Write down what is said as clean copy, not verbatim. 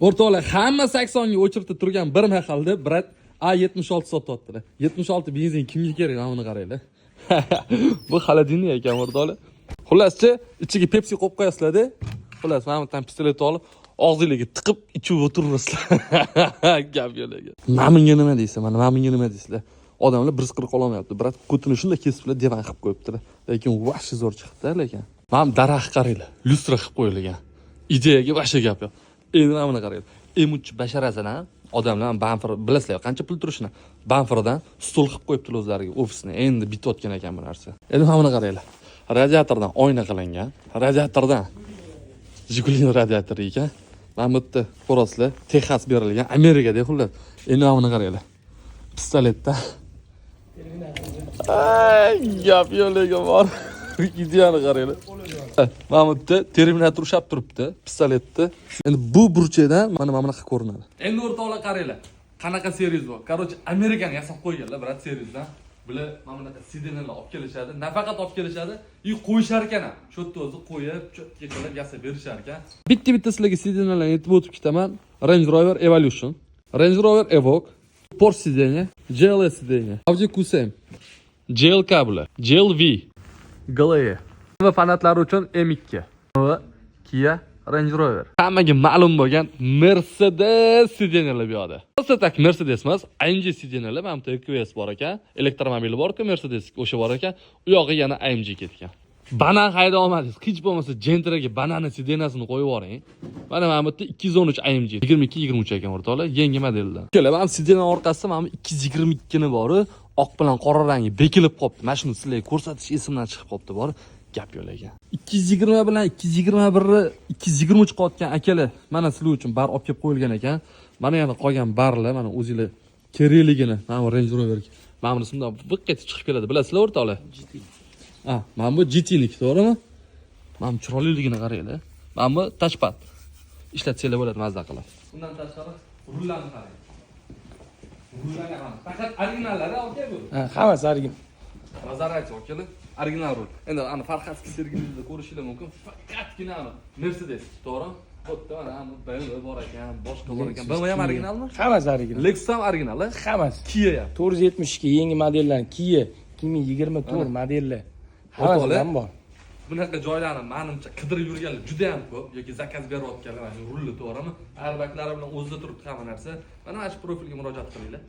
O'rtoqlar, hamma 80 ga o'chirib turgan bir mahalda brat A76 sotyaptilar. 76 benzin kimga kerak, mana qaranglar. Bu xolodilnik ekan o'rtoqlar. Xullas-chi, ichiga Pepsi qo'yib qo'yasizlar-da. Xullas, mana bu pistolet olib, og'zingizga tiqib ichib o'tiraverasizlar. Gap yo'q. Mana bunga nima deysiz? Mana bunga nima deysizlar? Odamlar bir siqirib qolmayapti. Brat kutini shunday kesiblar, divan qilib qo'yibdilar. Lekin vashi zo'r chiqdi lekin. Mana daraxt qaranglar, lustra qilib qo'yilgan. Ideyaga vasha gap yo'q. Endi mana qaranglar. M3 basharasidan odamlar banfer bilasizlar qancha pul turishini. Banferdan stol qilib qo'yibdilar o'zlariga ofisni. Endi bitayotgan ekan bu narsa. Endi mana qaranglar. Radiatordan oyna qilingan. Radiatordan Jigulin radiatori ekan. Mana bu yerda ko'rasizlar, Texas berilgan, Amerikada xullas. Endi mana qaranglar. Pistoletda. Ay, gap yo'qligiga bor. Ideyani qaranglar. Mana bu yerda Terminator ushab turibdi, pistoletni. Endi bu burchakdan mana bunaqa ko'rinadi. Endi o'rtoqlar qaranglar. Qanaqa seriz bor? Короче, Amerikani yasab qo'yganlar, brat, serizdan. Bular mana bunaqa sidenalar olib kelishadi. Nafaqat olib kelishadi, qo'yishar ekan ham. Shu yerda o'zi qo'yib, cho'tga qilib yasab berishar ekan. Bitta sizlarga sidenalarni aytib o'tib ketaman. Range Rover Evolution, Range Rover Evoque, Porsche sidenya, GLS sidenya, Audi Q7, GLK bular, GLV, Glea. Va fanatlari uchun M2 va Kia Range Rover. Hammaga ma'lum bo'lgan Mercedes sidenyalar bu yoqda. Aslida tak Mercedes emas, AMG sidenyalar, mana bu EQS bor ekan, elektromobili bor-ku, Mercedes o'sha bor ekan, u yog'i yana AMG ketgan. Banan hayda olmadingiz. Hech bo'lmasa Gentra'ga banana sidenasini qo'yib yuboring. Mana bu yerda 213 AMG 22-23 ekan o'rtoqlar, yangi modeldan. Kelar, mana sidena orqasida mana 222 ni bor, oq bilan qora rangi bekilib qopti. Mana shuni sizlarga ko'rsatish esimdan chiqib qopti, bor. Gap yo'q ekan. 220 bilan 221 ni 223 qotgan akalar, mana sizlar uchun bar olib kelib qo'yilgan ekan. Mana yana qolgan barlar, mana o'zingizlar kerakligini, mana Range Roverga. Mana buni shunday viqqet chiqib keladi, bilasizlar o'rtoqlar. Mana bu GT-niki, to'g'rimi? Mana bu chiroyliligini qaranglar. Mana bu touchpad. Ishlatsanglar bo'ladi, mazza qilib. Bundan tashqari rullarni qarang. Rullarga qarang. Faqat originallari aka bu. Hammasi original. Nazarati okalar, original rul. Endi ana Farhadskiy sergingizni ko'rishingiz mumkin. Faqatgina Mercedes, to'g'ri? Xuddi mana BMW bor ekan, boshqa bor ekan. BMW ham originalmi? Hammasi original. Lexus ham original, hammasi. Kia ham. 472 yangi modellar, Kia 2024 modellar. Hammasi bor. Bunaqa joylarni menimcha qidirib yurganlar juda ham ko'p yoki zakaz berayotganlar, mana rulli, to'g'rimi? Airbaglari bilan o'zida turibdi hamma narsa. Mana shu profilga murojaat qilinglar.